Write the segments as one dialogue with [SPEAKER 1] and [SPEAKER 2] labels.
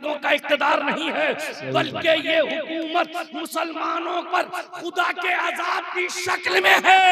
[SPEAKER 1] लोगों का इख्तिदार नहीं है, बल्कि ये हुकूमत मुसलमानों पर खुदा के अजाब की शक्ल में है।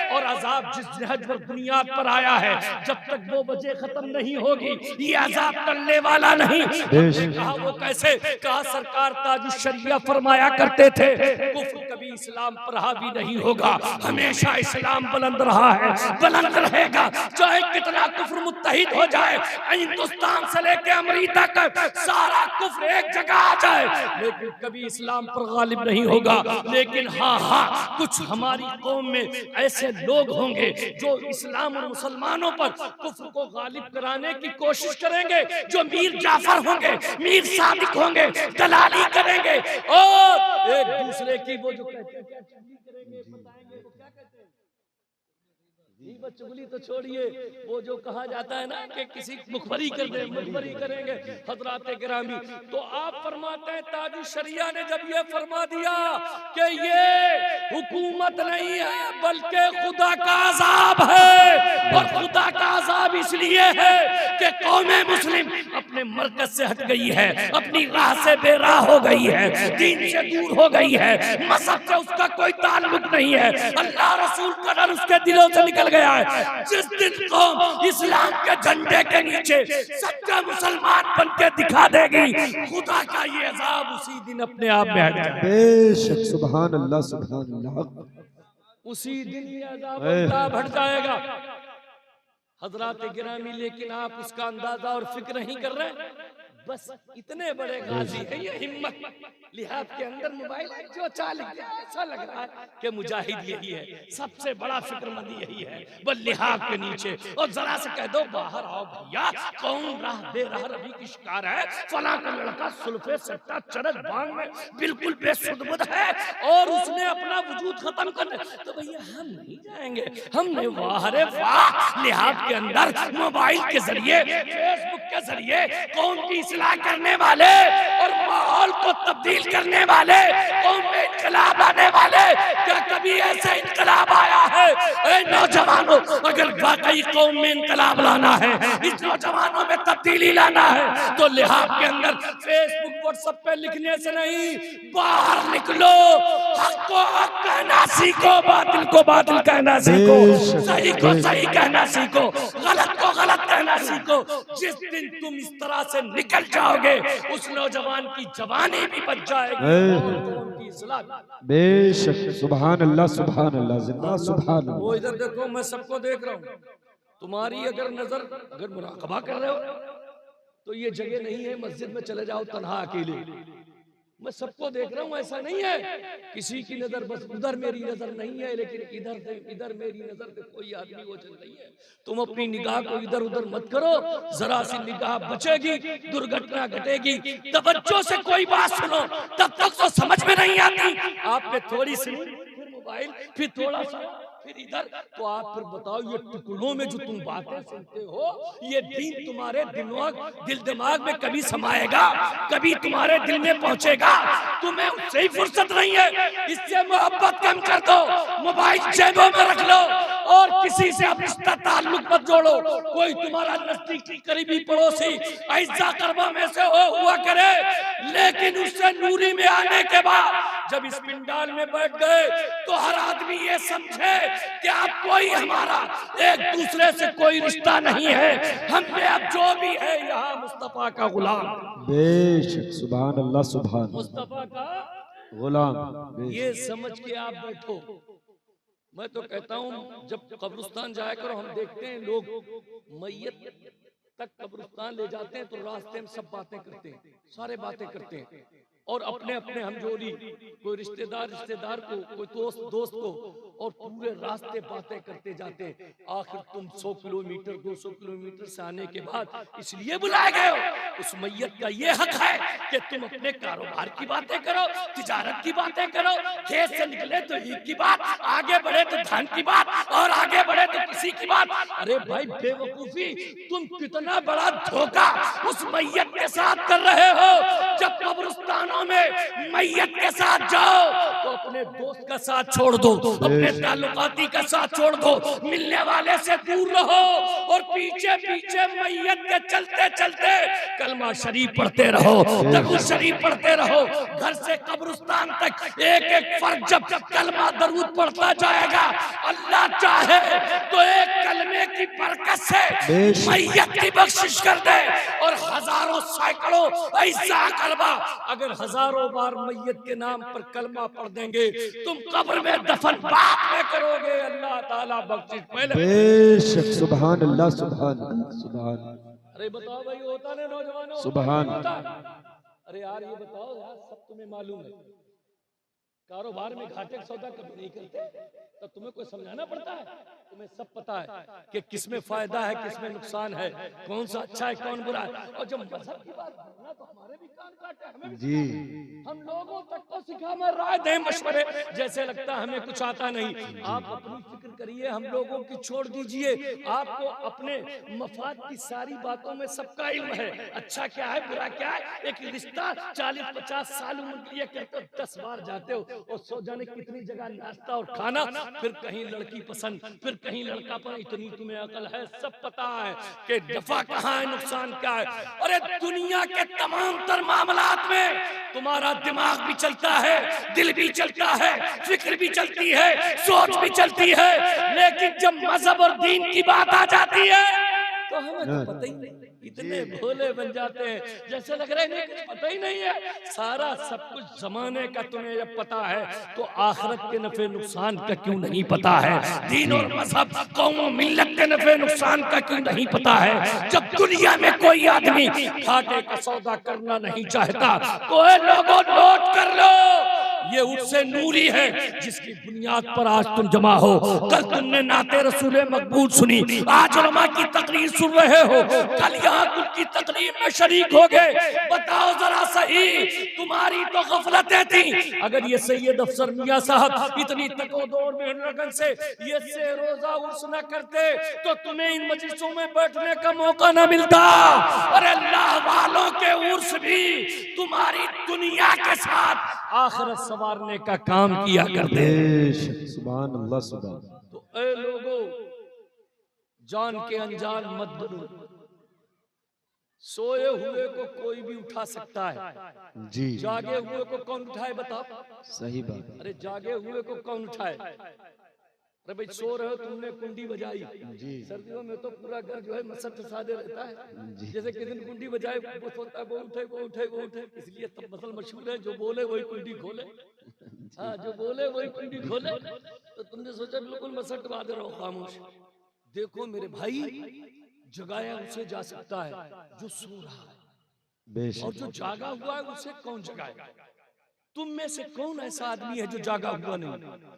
[SPEAKER 1] और अजाब जिस जहज पर बुनियाद पर आया है, जब तक वो वजह खत्म नहीं होगी ये अजाब टलने वाला नहीं। हमने कहा वो कैसे? कहा सरकार ताजुश शरिया फरमाया करते थे, कुफ्र कभी इस्लाम पर हावी नहीं होगा, हमेशा इस्लाम बुलंद रहा है, बुलंद रहेगा, चाहे कितना कुफ्र मुत्तहिद हो जाए, हिंदुस्तान से लेके अमेरिका तक सारा कुफ्र एक जगह आ जाए, लेकिन कभी इस्लाम पर गालिब नहीं होगा। लेकिन हाँ, कुछ हमारी कौम में ऐसे लोग होंगे जो इस्लाम और मुसलमानों पर कुफ्र को गालिब कराने की कोशिश करेंगे, जो मीर जाफर होंगे, मीर सादिक होंगे, दलाली करेंगे और एक दूसरे की वो जो कहते हैं क्या चुगली करेंगे, बताएंगे वो क्या कहते हैं, चुगली तो छोड़िए, वो जो कहा जाता है ना कि किसी मुखबरी कर दे, मुखबरी करेंगे हजरात गिरामी। तो आप फरमाते हैं ताजुश शरिया ने जब ये फरमा दिया कि ये हुकूमत नहीं है बल्कि खुदा का अजाब है, और खुदा का अजाब इसलिए है कि कौमे मुस्लिम अपने मरकज से हट गई है, अपनी राह से बेराह हो गई है, दीन से दूर हो गई है, मजहब से उसका कोई ताल्लुक नहीं है, अल्लाह रसूल का डर उसके दिलों से निकल गया है। जिस दिन कौम इस्लाम के झंडे के नीचे सच्चा मुसलमान बन के दिखा देगी, खुदा का ये अजाब उसी दिन अपने आप में हट जाएगा।
[SPEAKER 2] बेशक सुभान अल्लाह, सुभान अल्लाह,
[SPEAKER 1] उसी दिन ये अजाब हट जाएगा हजरात गिरामी। लेकिन आप उसका अंदाजा और फिक्र नहीं कर रहे। बस इतने बड़े गाजी है ये हिम्मत, लिहाज के अंदर मोबाइल जो चाल ऐसा लग रहा है कि मुजाहिद यही है, सबसे बड़ा फिक्रमंदी यही है, बस लिहाज के नीचे। और जरा से कह दो बाहर आओ भैया, कौन राह दे रहा रवि की शिकार है, फला का लड़का सुल्फे सट्टा चरस बांग में बिल्कुल बेसुध है और उसने अपना वजूद खत्म कर दिया, तो भैया हम नहीं जाएंगे। हमने वाह रे वाह, लिहाज के अंदर मोबाइल के जरिए, फेसबुक के जरिए कौम की इस्लाह करने वाले और माहौल को तब्दील करने वाले, कौम में इनकलाब लाने वाले, क्या कभी ऐसा इनकलाब आया है? ऐ नौजवानों, अगर वाकई कौम में इनकलाब लाना है, इस नौजवानों में तब्दीली लाना है, तो लिहाज के अंदर फेसबुक व्हाट्सएप पे लिखने से नहीं, बाहर निकलो, हक को हक कहना सीखो, बातिल को बातिल कहना सीखो, सही को सही कहना सीखो, गलत को गलत कहना सीखो। जिस दिन तुम इस तरह से निकल जाओगे, उस नौजवान की जवानी भी बच जाएगी।
[SPEAKER 2] बेशक सुभान अल्लाह, सुभान अल्लाह, जिंदा सुभान अल्लाह।
[SPEAKER 1] वो इधर देखो, मैं सबको देख रहा हूँ, तुम्हारी अगर नजर अगर मुराकबा कर रहे हो तो ये जगह नहीं है, मस्जिद में चले जाओ तन्हा अकेले। मैं सबको देख रहा हूँ, ऐसा नहीं है किसी की नजर बस उधर मेरी नजर नहीं है, लेकिन इधर मेरी नजर पे कोई आदमी वो चल रही है। तुम अपनी निगाह को इधर उधर मत करो, जरा सी निगाह बचेगी, दुर्घटना घटेगी। तवज्जो से कोई बात सुनो, तब तक तो समझ में नहीं आती। आपने थोड़ी सी फिर मोबाइल, फिर थोड़ा सा, फिर इधर, तो आप फिर बताओ ये टुकड़ों में जो तुम बातें सुनते हो, ये दीन तुम्हारे दिल दिमाग में कभी समाएगा, कभी तुम्हारे दिल में पहुंचेगा? तुम्हें उससे ही फुर्सत नहीं है। इससे मोहब्बत कम कर दो, मोबाइल जेबों में रख लो और किसी से अब रिश्ता ताल्लुक मत जोड़ो। कोई तुम्हारा नजदीकी करीबी पड़ोसी ऐसा करबा में से हुआ करे, लेकिन उससे नूरी में आने के बाद जब इस पिंडाल में बैठ गए तो हर आदमी ये समझे कि अब कोई हमारा एक दूसरे से कोई रिश्ता नहीं है, हम में अब जो भी है यहाँ मुस्तफा का गुलाम।
[SPEAKER 2] बेशक सुभान अल्लाह, सुभान
[SPEAKER 1] मुस्तफा का
[SPEAKER 2] गुलाम।
[SPEAKER 1] ये समझ के आप बैठो। मैं तो कहता हूँ जब कब्रिस्तान जाया करो, हम देखते हैं लोग मैयत तक कब्रिस्तान ले जाते हैं तो रास्ते में सब बातें करते हैं, सारे बातें करते हैं और अपने अपने हमजोली, कोई रिश्तेदार को, कोई दोस्त को, और पूरे रास्ते बातें करते जाते हैं। आखिर तुम 100 किलोमीटर 200 किलोमीटर से आने के बाद इसलिए बुलाए गए हो। उस मैयत का ये हक है कि तुम अपने कारोबार की बातें करो, तिजारत की बातें करो, खेत से निकले तो ईद की बात, आगे बढ़े तो धान की बात, और आगे बढ़े तो किसी की बात। अरे भाई बेवकूफी, तुम कितना बड़ा धोखा उस मैयत के साथ कर रहे हो। जब कब्रिस्तानों में मैयत के साथ जाओ तो अपने दोस्त का साथ छोड़ दो, अपने ताल्लुकाती का साथ छोड़ दो, मिलने वाले से दूर रहो और पीछे पीछे मैयत के चलते चलते कलमा शरीफ पढ़ते रहो, दरूद शरीफ पढ़ते रहो। घर से कब्रिस्तान तक एक एक फर्द जब कलमा दरूद पढ़ता जाएगा, अल्लाह चाहे तो एक कलमे की बरकत से मैयत की बख्शिश कर दे और हजारों सैकड़ों ऐसा कलमा, अगर हजारों बार मैयत के नाम पर कलमा पढ़ देंगे तुम कब्र में दफन बाद में करोगे, अल्लाह ताला बख्शिश पहले।
[SPEAKER 2] बेशक सुभान अल्लाह सुभान अल्लाह सुभान।
[SPEAKER 1] अरे बताओ भाई, होता ना नौजवानों,
[SPEAKER 2] सुभान।
[SPEAKER 1] अरे यार ये बताओ यार, सब तुम्हें मालूम है कारोबार में घाटे का सौदा कभी नहीं करते, तो तुम्हें कोई समझाना पड़ता है? तुम्हें सब पता है कि किसमें फायदा है किसमें नुकसान है, कौन सा अच्छा है कौन बुरा है। और जब मजहब की बात करना तो हमारे भी कान काटे, हमें भी
[SPEAKER 2] जी।
[SPEAKER 1] हम लोगों तक को सिखा मैं राय दें मशवरे, जैसे लगता हमें कुछ आता नहीं। आप अपनी फिक्र करिए, हम लोगों की छोड़ दीजिए। आपको अपने मफाद की सारी बातों में सबका इल्म है, अच्छा क्या है बुरा क्या है। एक रिश्ता 40-50 साल उम्र के लिए करते हो, 10 बार जाते हो और सो जाने कितनी जगह नाश्ता और खाना, फिर कहीं लड़की पसंद, फिर कहीं लड़का पर। इतनी तुम्हें अकल है, सब पता है कि नफा कहाँ है नुकसान क्या है। अरे दुनिया के तमाम तर मामलात में तुम्हारा दिमाग भी चलता है, दिल भी चलता है, फिक्र भी चलती है, सोच भी चलती है, लेकिन जब मजहब और दीन की बात आ जाती है तो हमें तो पता ही नहीं, इतने भोले बन जाते हैं जैसे लग रहा है नहीं कुछ पता ही नहीं है। सारा सब कुछ जमाने का तुम्हें जब पता है तो आखिरत के नफे नुकसान का क्यों नहीं पता है? दीन और मजहब कौम और मिल्लत के नफे नुकसान का क्यों नहीं पता है? जब दुनिया में कोई आदमी घाटे का सौदा करना नहीं चाहता तो लोगों नोट कर लो, ये उससे नूरी है जिसकी बुनियाद पर आज तुम जमा हो। कल तुमने नाते रसूल मकबूल सुनी, आज उलमा की तकरीर सुन रहे हो, कल यहाँ कुल की तकरीर में शरीक हो गए। बताओ जरा सही, तुम्हारी तो गफलतें थी। अगर ये सैयद अफसर मियां साहब इतनी तकोदौर में लगन से ये से रोजा उर्स न करते तो तुम्हें इन मजलिसों में बैठने का मौका न मिलता। और अल्लाह वालों के उर्स भी तुम्हारी दुनिया के साथ आखिरत संवारने का काम किया करते।
[SPEAKER 2] बेशक सुभान अल्लाह सुभान।
[SPEAKER 1] तो ऐ लोगों, जान के अनजान मत बनो। सोए हुए को कोई भी उठा सकता है,
[SPEAKER 2] जी।
[SPEAKER 1] जागे हुए को कौन उठाए बताओ?
[SPEAKER 2] सही बात।
[SPEAKER 1] अरे जागे हुए को कौन उठाए? अरे भाई सो रहे हो, तुमने कुंडी बजाई, सर्दियों में तो पूरा घर जो है मसद सादे रहता है। जैसे किसी दिन कुंडी बजाए वो सोचता है वो उठे वो उठे वो उठे, इसलिए तब मसल मशहूर है, जो बोले वही कुंडी खोले। हाँ, जो बोले वही कुंडी खोले। तो तुमने सोचा बिल्कुल मसद बांधे रहो खामोश। देखो मेरे भाई, जगाया उसे जा सकता है जो सो रहा है, और जो जागा हुआ है उसे कौन जगाएगा? तुम में से कौन ऐसा आदमी है जो जागा हुआ नहीं?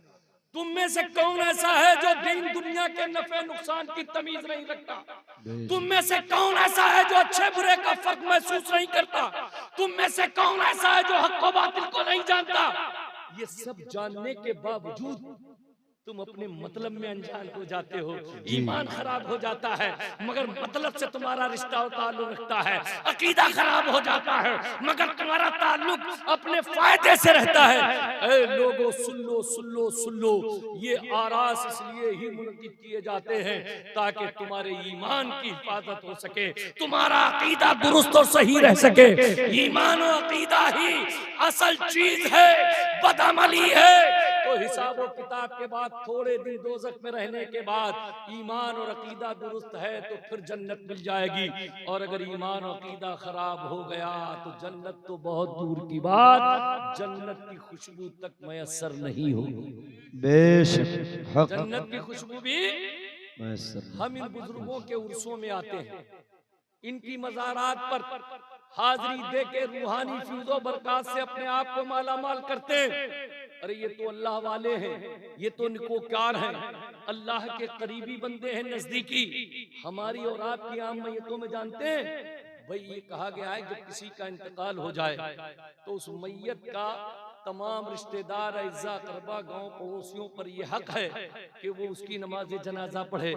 [SPEAKER 1] तुम में से कौन ऐसा है जो दीन दुनिया के नफे नुकसान की तमीज नहीं रखता? तुम में से कौन ऐसा है जो अच्छे बुरे का फर्क महसूस नहीं करता? तुम में से कौन ऐसा है जो हक व बातिल को नहीं जानता? ये सब जानने के बावजूद तुम अपने मतलब में अनजान हो जाते हो, ईमान खराब हो जाता है मगर मतलब से तुम्हारा रिश्ता और ताल्लुक रखता है, अकीदा खराब हो जाता है मगर तुम्हारा ताल्लुक अपने फायदे से रहता है। ऐ लोगों सुन लो सुन लो सुन लो, ये आरास इसलिए ही मुनक़िद किए जाते हैं ताकि तुम्हारे ईमान की हिफाजत हो सके, तुम्हारा अकीदा दुरुस्त और सही रह सके। ईमान और अकीदा ही असल चीज है, बदअमली है तो हिसाब और किताब के बाद थोड़े दिन दोज़ख में रहने के बाद ईमान और अकीदा दुरुस्त है तो फिर जन्नत मिल जाएगी, और अगर ईमान और अकीदा खराब हो गया तो जन्नत तो बहुत दूर की बात, जन्नत की खुशबू तक मयसर नहीं होगी।
[SPEAKER 2] बेशक
[SPEAKER 1] जन्नत की खुशबू भी हम इन बुजुर्गों के उर्सों में आते हैं, इनकी मज़ारात पर हाजिरी दे के रूहानी फ्यूज़ो बरकत से अपने आप को मालामाल करते हैं। अरे ये तो अल्लाह वाले हैं, ये तो निकोकार हैं, अल्लाह के करीबी बंदे हैं, नजदीकी। हमारी और आपकी आम मैयतों में जानते हैं भाई, ये कहा गया है जब किसी का इंतकाल हो जाए तो उस मैयत का तमाम रिश्तेदार, अज़्ज़ा, क़रबा, गांव पड़ोसियों पर यह हक है कि वो उसकी नमाज जनाजा पढ़े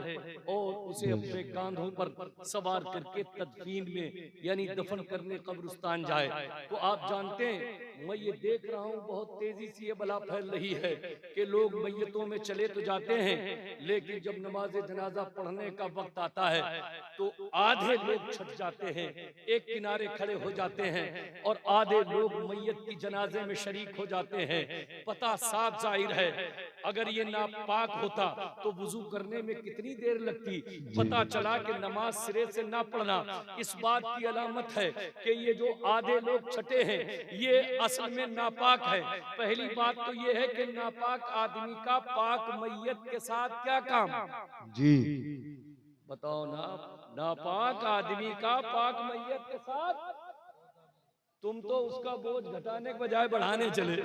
[SPEAKER 1] और उसे अपने कांधों पर सवार करके तदफीन में यानी दफन करने कब्रिस्तान जाए। तो आप जानते हैं, मैं ये देख रहा हूँ बहुत तेजी से ये बला फैल रही है कि लोग मैयतों में चले तो जाते हैं, लेकिन जब नमाज जनाजा पढ़ने का वक्त आता है तो आधे लोग छट जाते हैं, एक किनारे खड़े हो जाते हैं और आधे लोग मैयत की जनाजे में शरीक हो जाते हैं। पता साफ जाहिर है, अगर ये नापाक होता तो वुजू करने में कितनी देर लगती। पता चला कि नमाज सिरे से ना पढ़ना इस बात की अलामत है कि ये जो आधे लोग छटे हैं ये असल में नापाक है। पहली बात तो ये है कि नापाक आदमी का पाक मैयत के साथ क्या काम
[SPEAKER 2] जी।
[SPEAKER 1] बताओ ना। नापाक आदमी का पाक मैयत के साथ, तुम तो उसका बोझ घटाने के बजाय बढ़ाने चले।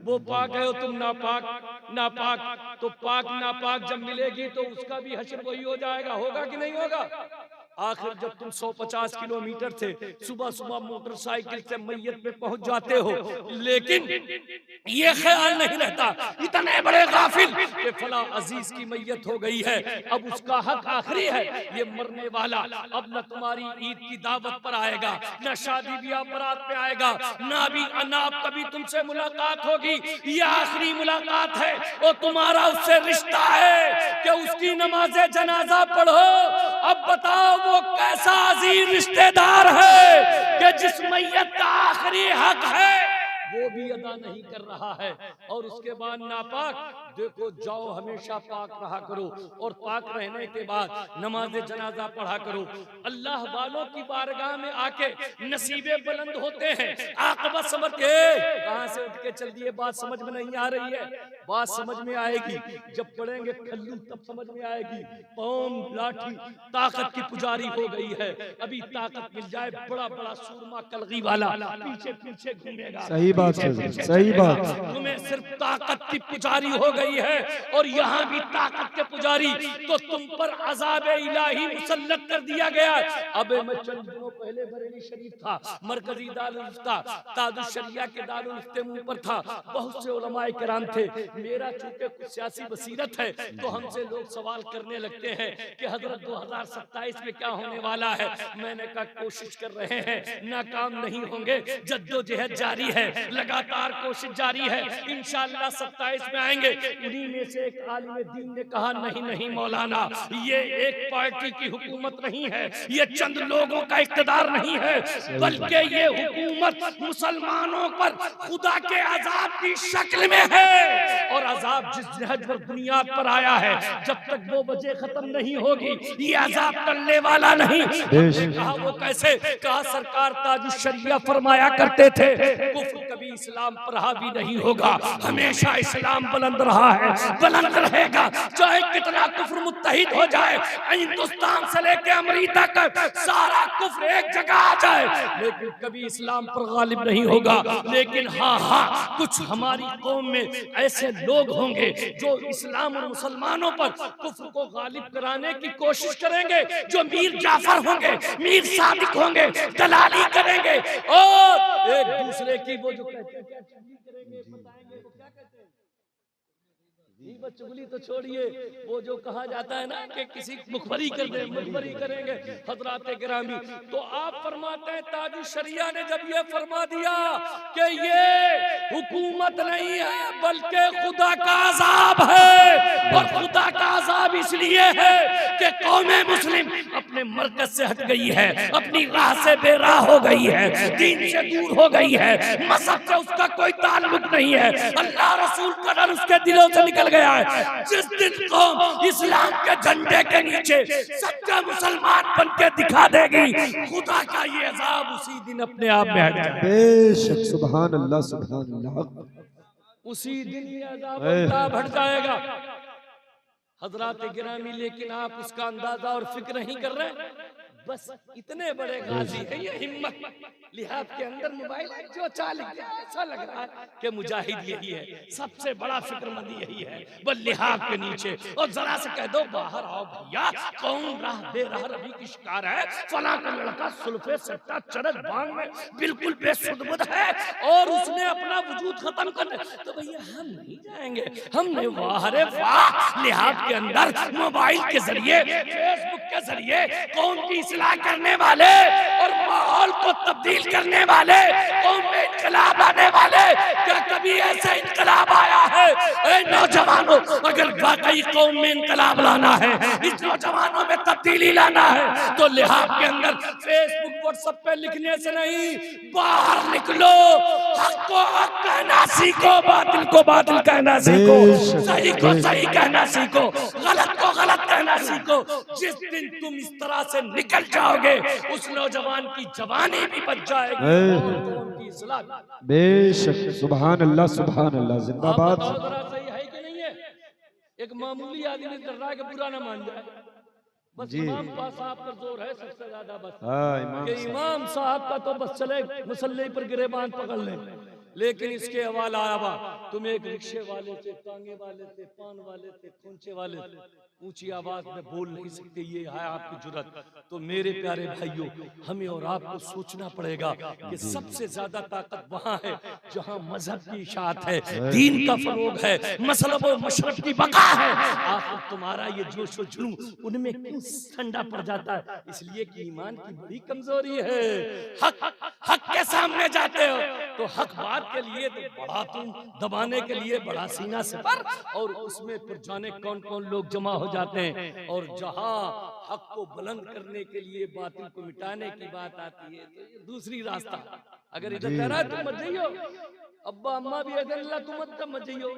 [SPEAKER 1] वो पाक है और तुम नापाक। नापाक तो पाक नापाक जब मिलेगी तो उसका भी हश्र वही हो जाएगा। होगा कि नहीं होगा? आखिर जब तुम 150 किलोमीटर से सुबह सुबह मोटरसाइकिल से मैयत में पहुंच जाते हो, लेकिन ये ख्याल नहीं रहता, इतने बड़े गाफिल कि फला अजीज की मैयत हो गई है, अब उसका हक आखिरी है, ये मरने वाला अब न तुम्हारी ईद की दावत पर आएगा, न शादी ब्याह बारात पे आएगा, ना भी अनाप कभी तुमसे मुलाकात होगी। ये आखिरी मुलाकात है और तुम्हारा उससे रिश्ता है कि उसकी नमाज़े जनाजा पढ़ो। अब बताओ वो कैसा अजीज रिश्तेदार है कि जिस मैयत का आखिरी हक है वो भी अदा नहीं कर रहा है। और उसके बाद नापाक, देखो जाओ हमेशा पाक रहा करो और पाक रहने के बाद नमाज जनाजा पढ़ा करो। अल्लाह वालों की बारगाह में आके नसीबे बुलंद होते हैं। आक़िबत समझ के कहां से उठ के चल दिए, बात समझ में नहीं आ रही है। बात समझ में आएगी जब पढ़ेंगे खल्लू, तब समझ में आएगी। कौम लाठी ताकत की पुजारी हो गई है। अभी ताकत मिल जाए, बड़ा बड़ा सूरमा कलगी वाला पीछे पीछे घूमेगा।
[SPEAKER 2] सही बात है, सही बात।
[SPEAKER 1] तुम्हें सिर्फ ताकत की पुजारी हो गई है और यहाँ भी ताकत के पुजारी, तो तुम पर अज़ाब इलाही मुसल्लत कर दिया गया। अब मैं चंद दिनों पहले बरेली शरीफ था, मरकजी दारुल इफ्ता ताजुश शरिया के दारुल इफ्ते मुंह पर था, बहुत से उलमाए किराम थे। मेरा चूंकि कुछ सियासी बसीरत है तो हमसे लोग सवाल करने लगते हैं कि हजरत 2027 में क्या होने वाला है। मैंने कहा कोशिश कर रहे हैं, नाकाम नहीं होंगे, जद्दोजहद जारी है, लगातार कोशिश जारी है, इंशाअल्लाह 27 में आएंगे। उन्हीं में से एक आलिम दीन ने कहा नहीं नहीं मौलाना, ये एक पार्टी की हुकूमत नहीं है, ये चंद लोगों का इक़्तिदार नहीं है, बल्कि ये हुकूमत मुसलमानों पर खुदा के अजाब की शक्ल में है। और अजाब जिस जहज पर बुनियाद पर आया है, जब तक वो वजह खत्म नहीं होगी ये अजाब टलने वाला नहीं। कहा वो कैसे? कहा सरकार ताजुश शरिया फरमाया करते थे कुफ्र कभी इस्लाम पर हावी नहीं होगा, हमेशा इस्लाम बुलंद रहा है, बुलंद रहेगा, चाहे कितना कुफ्र मुत्तहिद हो जाए, हिंदुस्तान से लेके अमेरिका तक सारा कुफ्र एक जगह आ जाए, लेकिन कभी इस्लाम पर गालिब नहीं होगा। लेकिन हाँ हाँ, कुछ हमारी कौम में ऐसे लोग होंगे जो इस्लाम और मुसलमानों पर कुफ्र को गालिब कराने की कोशिश करेंगे, जो मीर जाफर होंगे, मीर सादिक होंगे, दलाली करेंगे और एक दूसरे की वो जो कहते हैं क्या चुगली करेंगे, बताएंगे वो क्या कहते हैं। गीबत चुगली तो छोड़िए, वो जो कहा जाता है ना कि किसी मुखबरी कर दे, मुखबरी करेंगे हजरात गिरामी। तो आप फरमाते हैं ताजुश शरिया ने जब ये फरमा दिया कि ये हुकूमत नहीं है बल्कि खुदा का अजाब है, और खुदा का अजाब इसलिए है कि कौमे मुस्लिम अपने मरकज से हट गई है, अपनी राह से बेराह हो गई है, दीन से दूर हो गई है, मजहब से उसका कोई ताल्लुक नहीं है, अल्लाह रसूल का डर उसके दिलों से निकल गया है। जिस दिन कौम इस्लाम के झंडे के नीचे सच्चा मुसलमान बन के दिखा देगी, खुदा का ये अजाब उसी दिन अपने आप में हट जाएगा।
[SPEAKER 2] बेशक, सुभान अल्लाह, सुभान अल्लाह।
[SPEAKER 1] उसी दिन ये अजाब अल्लाह हट जाएगा। हजरात गिरामी, लेकिन आप उसका अंदाजा और फिक्र नहीं कर रहे। बस इतने बड़े गाजी हैं ये हिम्मत। लिहाज के अंदर मोबाइल जो चाल ऐसा लग रहा है कि मुजाहिद यही है, सबसे बड़ा फिक्रमंदी यही है। बस लिहाज के नीचे और जरा से कह दो बाहर आओ भैया, कौन राह दे रहा रवि की शिकार है, फला का लड़का सुल्फे सट्टा चरस बांग में बिल्कुल बेसुध है और उसने अपना वजूद खत्म कर दिया, तो भैया हम नहीं जाएंगे। हमने वाह रे वाह, लिहाज के अंदर मोबाइल के जरिए, फेसबुक के जरिए कौम की इस्लाह करने वाले और माहौल को तब्दील करने वाले, कौम में इनकलाब लाने वाले, क्या कभी ऐसा इनकलाब आया है? ऐ नौजवानों, अगर वाकई कौम में इनकलाब लाना है, इस नौजवानों में तब्दीली लाना है, तो लिहाज के अंदर फेसबुक व्हाट्सएप पे लिखने से नहीं, बाहर निकलो, हक को हक कहना सीखो, बातिल को बातिल कहना सीखो, सही को सही कहना सीखो, गलत को गलत कहना सीखो। जिस दिन तुम इस तरह से निकल जाओगे, उस नौजवान की जवानी भी बच जाएगी और कौम की इस्लाह भी।
[SPEAKER 2] बेशक, सुभान अल्लाह सुभान अल्लाह, जिंदाबाद।
[SPEAKER 1] आप बताओ जरा, सही है कि नहीं है? एक मामूली आदमी कर रहा है कि बुरा ना मान जाए, बस इमाम साहब पर जोर है सबसे ज्यादा, बस कि इमाम साहब का तो बस चले मुसल्ले पर गिरेबान पकड़ ले, लेकिन इसके हवाला आया, तुम एक रिक्शे वाले थे, तांगे वाले थे, पान वाले थे, खोंचे वाले थे, ऊंची आवाज में बोल नहीं सकते, ये है आपकी जुर्रत। तो मेरे प्यारे भाइयों, हमें और आपको सोचना पड़ेगा कि सबसे ज्यादा ताकत वहां है जहां मजहब की इशाअत है, दीन का फरोग है, मसलब और मशरब की बका है। आखिर तुम्हारा ये जोश व जुनून उनमें क्यों ठंडा पड़ जाता है? इसलिए कि ईमान की बड़ी कमजोरी है। हक के सामने जाते हो तो हक बात के लिए तो बड़ा तुम दबाने के लिए बड़ा सीना से पर, और उसमें फिर जाने कौन कौन लोग जमा हो जाते हैं, और जहां हक को बुलंद करने के लिए बातिल को मिटाने की बात आती है तो ये दूसरी रास्ता। अगर इधर कह रहा है तुम मत जाइयो, अब्बा अम्मा भी अगर अल्लाह तुम मत जाइयो,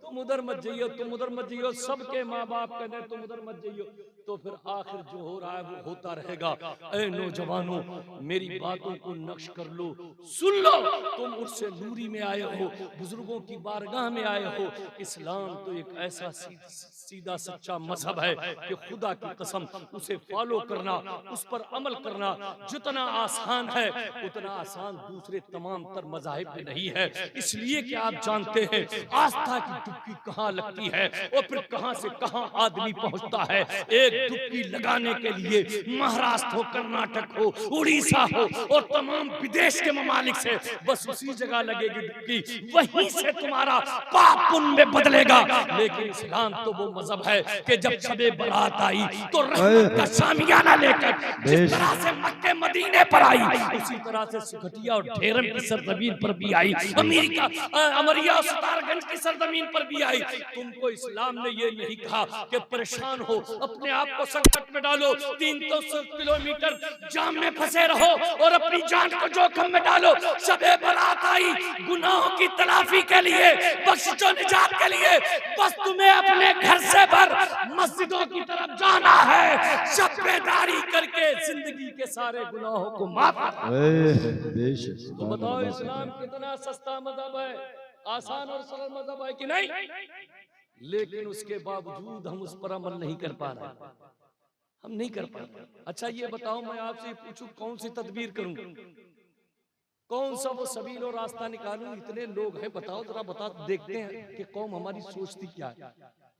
[SPEAKER 1] तुम उधर मत जाइयो, तुम उधर मत जाइयो, सबके माँ बाप कहते हैं तुम उधर मत जाइयो, तो फिर आखिर जो हो रहा है वो होता रहेगा। ऐ नौजवानों, मेरी बातों को नक्श कर लो, सुन लो, तुम उससे नूरी में आए हो, बुजुर्गों की बारगाह में आए हो। इस्लाम तो एक ऐसा सीधा सच्चा मजहब है कि खुदा की कसम उसे फॉलो करना, उस पर अमल करना जितना आसान है उतना आसान दूसरे तमाम तर मज़ाहिब में नहीं है। इसलिए कि आप जानते हैं आस्था की डुबकी कहाँ लगती है और फिर कहाँ से कहाँ आदमी पहुंचता है। एक डुबकी लगाने के लिए महाराष्ट्र हो, कर्नाटक हो, उड़ीसा हो और तमाम विदेश के ममालिक से बस उसी जगह लगेगी डुबकी, वहीं से तुम्हारा पाप पुण्य में बदलेगा। लेकिन इस्लाम तो वो मजहब है कि जब शबे बारात आई तो रहमत का शामियाना लेकर जिस तरह से मक्के मदीने पर आई, उसी तरह से सुखटिया और ढेरम की सरजमीन पर भी आई, अमेरिका अमरिया सुतारगंज की सरजमीन पर भी आई। तुमको इस्लाम ने ये नहीं कहा कि परेशान हो, अपने आप को संकट में डालो, 300 किलोमीटर जाम में फंसे रहो और अपनी जान को जोखिम में डालो। शबे बारात आई गुनाहों की तलाफी के लिए, बख्शिश और निजात के लिए, बस तुम्हें अपने घर से भर मस्जिदों की तरफ जाना है, शब्बेदारी करके जिंदगी के सारे गुनाहों को माफ। तो बताओ इस्लाम कितना सस्ता मजहब है, आसान और सरल मजहब है कि नहीं? लेकिन उसके बावजूद हम उस पर अमल नहीं कर पा रहे, हम नहीं कर पा रहे। अच्छा ये बताओ, मैं आपसे पूछूं कौन सी तदबीर करूं, कौन सा वो सबील और रास्ता निकालूं? इतने लोग हैं, बताओ जरा, बता देखते हैं कि कौम हमारी सोचती क्या है।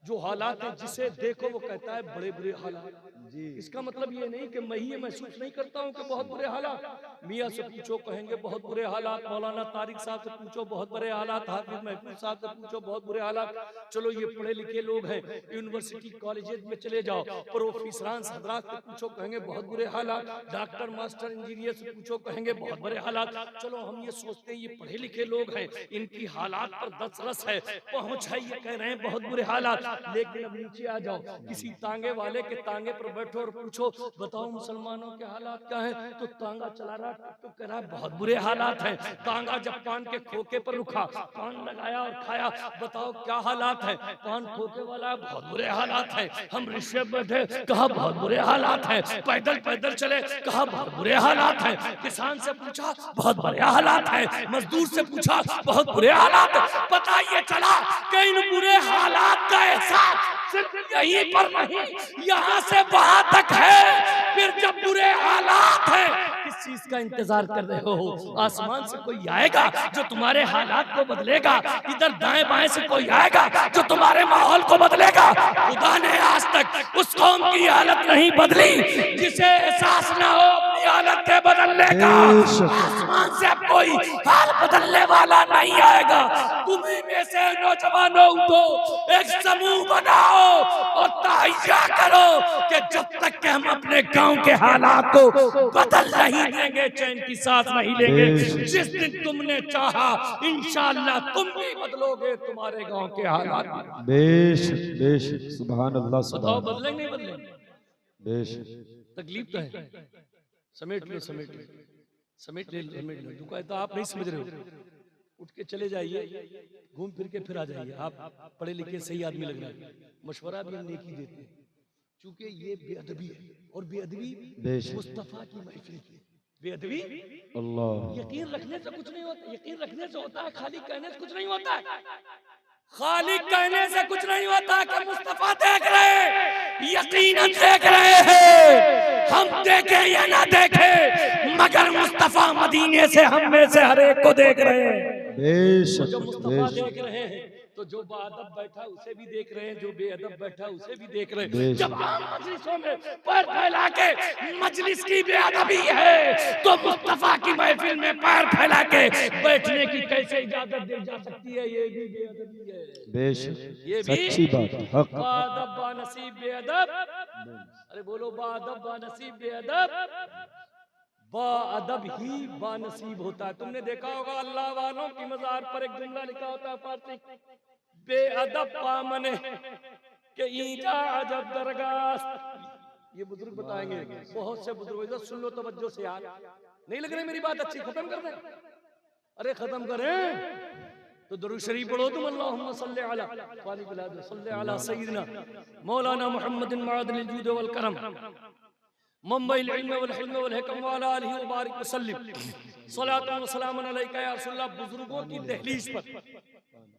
[SPEAKER 1] जो हालात है जिसे देखो वो कहता है बड़े बुरे हालात। इसका मतलब ये नहीं कि मैं ये महसूस नहीं करता हूँ कि बहुत बुरे हालात। मियाँ से पूछो कहेंगे बहुत बुरे हालात, मौलाना तारिक साहब से पूछो बहुत बुरे हालात, हाफिज महफूज साहब से पूछो बहुत बुरे हालात। चलो ये पढ़े लिखे लोग हैं, यूनिवर्सिटी कॉलेजेस में चले जाओ, प्रोफेसरान हजरात से पूछो कहेंगे बहुत बुरे हालात, डॉक्टर मास्टर इंजीनियर से पूछो कहेंगे बहुत बुरे हालात। चलो हम ये सोचते हैं ये पढ़े लिखे लोग हैं, इनकी हालात पर दस्तरस है, पहुंच है, ये कह रहे हैं बहुत बुरे हालात। लेकिन अब नीचे आ जाओ, किसी तांगे वाले के तांगे पर बैठो और पूछो बताओ मुसलमानों के हालात क्या है, तो तांगा चला रहा तो कह रहा है बहुत बुरे हालात हैं। तांगा जब पान के खोखे पर रुका, पान लगाया और खाया, बताओ क्या हालात है? पान खोखे वाला बहुत बुरे हालात है। हम रिक्शे बैठे, कहा बहुत बुरे हालात है। पैदल पैदल चले, कहा बहुत बुरे हालात है। किसान से पूछा बहुत बुरे हालात है, मजदूर से पूछा बहुत बुरे हालात है। पता ये चला कि इन बुरे हालात का एहसास सिर्फ यहीं पर नहीं, यहाँ से वहां तक है। फिर जब बुरे हालात हैं, किस चीज का इंतजार कर रहे हो? आसमान से कोई आएगा जो तुम्हारे हालात को बदलेगा, इधर दाएं बाएं से कोई आएगा जो तुम्हारे माहौल को बदलेगा। खुदा ने आज तक उस कौम की हालत नहीं बदली जिसे एहसास ना हो अपनी हालत के बदलने का। आसमान से अब कोई हाल बदलने वाला नहीं आएगा। तुम्हीं में से नौजवानों उठो, एक समूह बनाओ और तहैया करो कि जब तक कि हम अपने गांव के हालात को बदल नहीं देंगे, चैन की सांस नहीं लेंगे। जिस दिन तुमने चाहा इंशाअल्लाह तुम भी बदलोगे तुम्हारे गांव के हालात।
[SPEAKER 2] बेशक बेशक, सुभान अल्लाह,
[SPEAKER 1] बताओ
[SPEAKER 2] सुभान
[SPEAKER 1] बदलेंगे नहीं बदलेंगे?
[SPEAKER 2] बेशक।
[SPEAKER 1] तकलीफ तो है। समेट लो समेट लो समेट ले समेट लो। दुकान तो आप नहीं समझ रहे हो, उठ के चले जाइए, घूम फिर के फिर आ जाइए। आप पढ़े लिखे सही आदमी लग रहे हैं, मशवरा भी हम नेकी देते हैं, क्योंकि ये बेअदबी है। और बेअदबी मुस्तफा की महफिल की बेअदबी।
[SPEAKER 2] अल्लाह,
[SPEAKER 1] यकीन रखने से कुछ नहीं होता, यकीन रखने से होता है, खाली कहने से कुछ नहीं होता है। खाली कहने से कुछ नहीं होता कि मुस्तफा देख रहे हैं, यकीनन देख रहे हैं। हम देखे या ना देखे, मगर मुस्तफा मदीने से हम में से हर एक को देख रहे हैं।
[SPEAKER 2] बेशक
[SPEAKER 1] जो मुस्तफा
[SPEAKER 2] बेशक
[SPEAKER 1] देख रहे हैं, तो जो बाअदब बैठा उसे भी देख रहे हैं, जो बेअदब बैठा उसे भी देख रहे हैं। जब आम मजलिसों में पैर फैला के मजलिस की बेअदबी है, तो मुस्तफा की महफिल में पैर फैला के बैठने की कैसे इजाजत दी जा सकती है? ये भी बेअदबी है।
[SPEAKER 2] बेशक,
[SPEAKER 1] ये भी
[SPEAKER 2] सच्ची बात है, हक।
[SPEAKER 1] बाअदब बानसीब बेअदब। अरे बोलो बाअदब बानसीब बेअदब। बाअदब ही बानसीब होता है। तुमने देखा होगा अल्लाह वालों की मज़ार पर एक जुमला लिखा होता है फारसी, बेअदब पामने के ईजा अजब दरगाह। ये बुजुर्ग बताएंगे, बहुत से बुजुर्ग। इधर सुन लो तवज्जो से यार, नहीं लग रही मेरी बात अच्छी? खत्म कर दें? अरे खत्म करें तो दुरूद शरीफ पढ़ो तुम। अल्लाहुम्मा सल्ली अला पानी पिला दो, सल्ली अला सय्यिदना मौलाना मुहम्मदिन मअदनिल जूद वल करम मुंबई इल्म वल हिल्म वल हिकम व अला आलिहि व बारिक वसल्लम सलातु व सलामुन अलैका या रसूलल्लाह। बुजुर्गों की दहलीज पर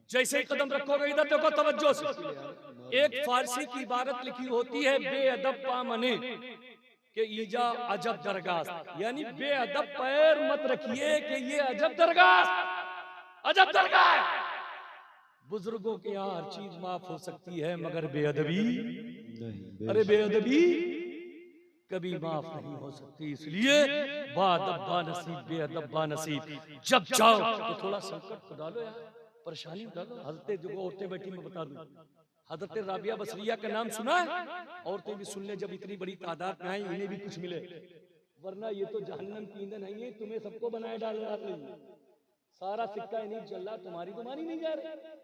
[SPEAKER 1] जैसे ही कदम रखोगे, इधर देखो तवज्जो से, एक फारसी की इबारत लिखी होती है, बेअदब पामने के ईजा अजब दरगाह। यानी बेअदब पैर मत रखिए कि ये अजब दरगाह, अजब दरगाह है। बुजुर्गों के यहाँ हर चीज माफ हो सकती है, मगर बेअदबी नहीं। अरे बेअदबी कभी माफ नहीं हो सकती। इसलिए बाअदब बानसीब बेअदब बानसीब। जब जाओ तो थोड़ा संकट तो डालो यार, परेशानी डालो। हजरत जो औरतें बैठी मैं बता दूं, हजरत राबिया बसरिया का नाम सुना है? औरतें भी सुन ले, जब इतनी बड़ी तादाद में आई, इन्हें भी कुछ मिले, वरना ये तो जहन्नम की ईंधन है, ये तुम्हें सबको बनाए डालना नहीं। सारा सिक्का इन्हीं चल रहा, तुम्हारी नहीं जा रही।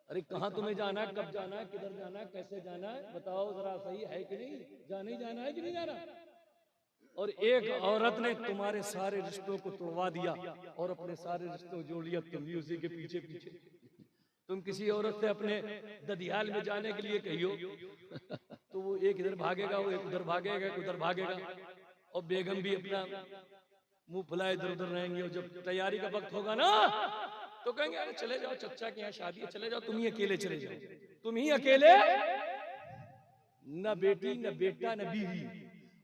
[SPEAKER 1] अरे कहाँ तुम्हें जाना है, कब जाना है, किधर जाना है, कैसे जाना है, बताओ जरा, सही है कि नहीं? जाना ही जाना है कि नहीं जाना? और एक औरत ने तुम्हारे सारे रिश्तों को तोड़वा दिया और अपने सारे रिश्तों जोड़ लिया, तुम भी उसी के पीछे पीछे। तुम किसी औरत से अपने ददियाल में जाने के लिए कहियो तो वो एक इधर भागेगा, वो एक उधर भागेगा, एक उधर भागेगा, और बेगम भी अपना मुंह फुलाए इधर उधर रहेंगे। और जब तैयारी का वक्त होगा ना, तो कहेंगे अरे चले जाओ, चचा के यहाँ शादी है, चले जाओ, तुम ही अकेले चले जाओ, तुम ही अकेले, न बेटी न बेटा न बीवी।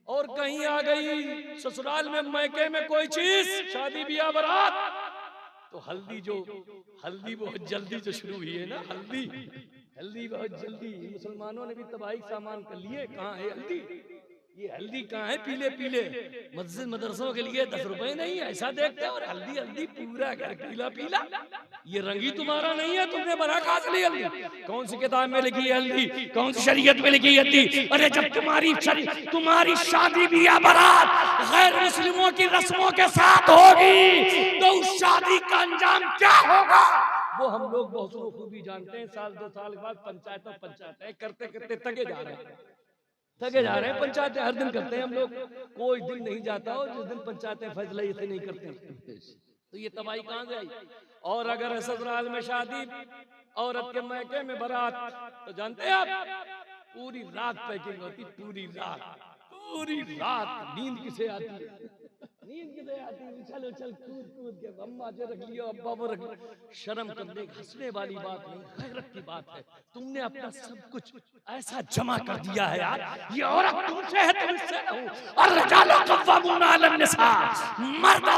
[SPEAKER 1] और कहीं आ गई ससुराल में, मैके में कोई चीज, शादी ब्याह बारात, तो हल्दी बहुत जल्दी जो शुरू हुई है ना, हल्दी बहुत जल्दी। मुसलमानों ने भी तबाही सामान कर लिए, कहाँ है हल्दी? ये हल्दी कहाँ है? पीले पीले मस्जिद मदरसों के लिए 10 रुपए नहीं, ऐसा देखते हैं। और हल्दी पूरा घर पीला पीला। ये रंग ही तुम्हारा नहीं है, तुमने बना कहाँ से ली हल्दी? कौन सी किताब में लिखी है हल्दी? कौन सी शरीयत में लिखी है हल्दी? अरे जब तुम्हारी शादी ब्याह बारात गैर मुस्लिमों की रस्मों के साथ होगी, तो उस शादी का अंजाम क्या होगा वो हम लोग बहुत खूबी जानते हैं। साल 2 साल बाद पंचायतें करते करते थके जा रहे हैं। पंचायतें हर दिन करते हैं हम लोग, कोई दिन नहीं जाता हो जिस दिन पंचायतें फैसला ऐसे नहीं करते। तो ये तबाही कहाँ से आई? और अगर ससुराल में शादी, औरत के मैके में बारात, तो जानते हैं आप पूरी रात पैकिंग होती, पूरी रात नींद किसे आती है? नींद कितने आती है, उछल उछल कूद कूद के अम्मा जो रख लियो अब्बा वो रख लियो। शर्म करने हंसने वाली बात नहीं, गैरत की बात है। तुमने अपना सब कुछ ऐसा जमा कर दिया है यार, ये औरत तुमसे है तुम इससे नहीं। और रजालो कव्वामून अलन निसा, मर्द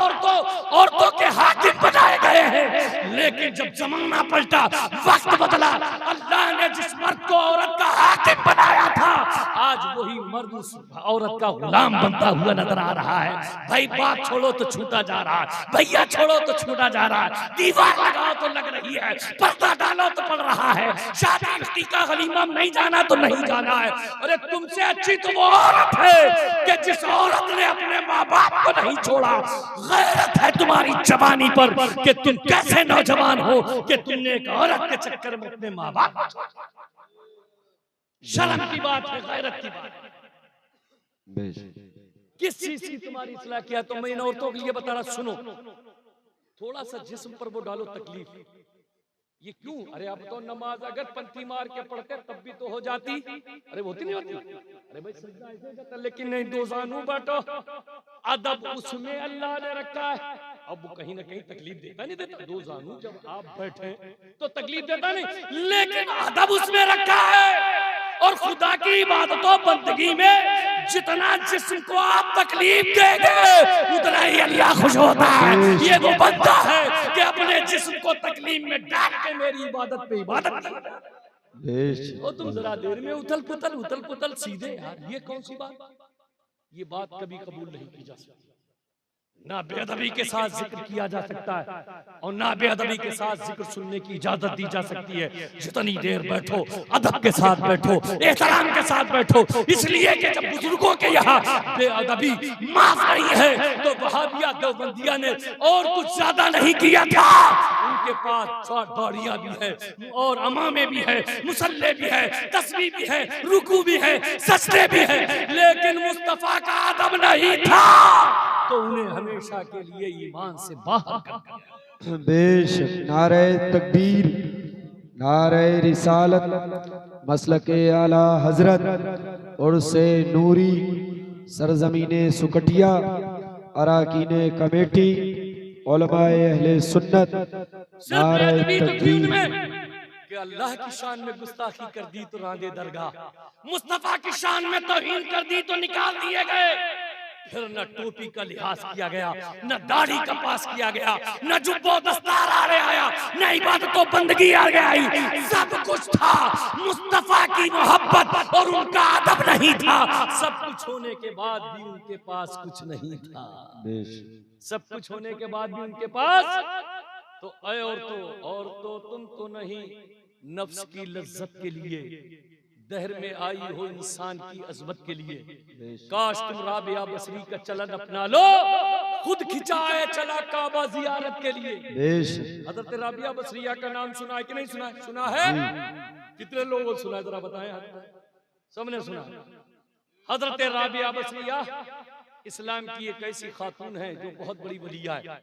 [SPEAKER 1] औरतों के हाकिम बनाए गए हैं। लेकिन जब जमाना पलटा, वक्त बदला, अल्लाह ने जिस मर्द को औरत का हाकिम बनाया था, आज वही मर्द उस औरत का गुलाम बनता हुआ नजर आ रहा है। भाई बात छोड़ो तो छूटा जा रहा है, भैया छोड़ो तो छूटा जा रहा है, दीवार लगाओ तो लग रही है, पर्दा डालो तो पड़ रहा है, शादी का गलीमा नहीं जाना तो नहीं जाना है। अरे तुमसे अच्छी तो वो औरत है कि जिस औरत ने अपने माँ बाप को नहीं छोड़ा। गैरत है तुम्हारी जवानी पर कि तुम कैसे नौजवान हो कि तुमने एक औरत के चक्कर में अपने माँ बाप को छोड़ा। शर्म की बात है, गैरत की बात है। किस चीज की तुम्हारी इस्लाह किया? तो मैं इन औरतों के लिए बता रहा, सुनो, थोड़ा सा जिस्म पर वो डालो तकलीफ। ये क्यों? अरे आप तो नमाज अगर पंथी मार के पढ़ते तब भी तो हो जाती। अरे होती नहीं होती? अरे भाई सजदा ऐसे हो जाता, लेकिन नहीं, दो जानू बैठो, अदब उसमें अल्लाह ने रखा है। अब वो कहीं ना कहीं तकलीफ देता नहीं देता? दो जानू जब आप बैठे तो तकलीफ देता नहीं, लेकिन अदब उसमें रखा है। और खुदा की इबादतों बंदगी में जितना जिस्म को आप तकलीफ देंगे उतना ही अल्लाह खुश होता है। ये वो बंदा है कि अपने जिस्म को तकलीफ में डाल के मेरी इबादत पे इबादत करता। और तुम जरा देर में उथल पुथल सीधे यार, ये कौन सी बात? ये बात कभी कबूल नहीं की जा सकती। ना बेअदबी के साथ जिक्र किया जा सकता है और ना बेअदबी के साथ जिक्र सुनने की इजाजत दी जा सकती है। जितनी देर बैठो अदब के साथ बैठो, एहतराम के साथ बैठो, इसलिए कि जब बुजुर्गों के यहाँ बेअदबी माफ नहीं है तो वहाबिया देवबंदिया ने और कुछ ज्यादा नहीं किया था। उनके पास दाढ़ियां भी है और अमामे भी है, मुसल्ले भी है, तस्बीह भी है, रुकू भी है, सजदे भी है, लेकिन मुस्तफा का अदब नहीं था तो उन्हें हमेशा के लिए ईमान से बाहर कर दिया।
[SPEAKER 2] बेशक नारे तकबीर, नारे रिसालत, मसलके आला हजरत और से नूरी, सरजमीने सुकटिया, अराकीने कमेटी, उलमाए अहले सुन्नत, नारे तकबीर।
[SPEAKER 1] कि अल्लाह की शान में गुस्ताखी कर दी तो रांदे दरगाह, मुस्तफा की शान में तौहीन कर दी तो निकाल दिए गए। फिर न टोपी का लिहाज किया गया, न दाढ़ी का पास किया गया, न जुब्बो दस्तार आया, न इबादतों बंदगी आ गई। सब कुछ था, मुस्तफा की मोहब्बत और उनका अदब नहीं था। सब कुछ होने के बाद भी उनके पास कुछ नहीं था। सब कुछ होने के बाद भी उनके पास तो औरतों तुम तो नहीं नफ्स की लज्जत के लिए दहर में आई हो इंसान की अजमत के लिए। काश तुम राबिया बसरी का चलन अपना लो, खुद खिंचाए चला काबा जियारत के लिए। हजरत राबिया बसरिया का नाम सुना है कि नहीं सुना है? सुना है? कितने लोगों को सुना है जरा बताएं। सबने सुना। हजरत राबिया बसरिया इस्लाम की एक ऐसी खातून है जो बहुत बड़ी वलिया है।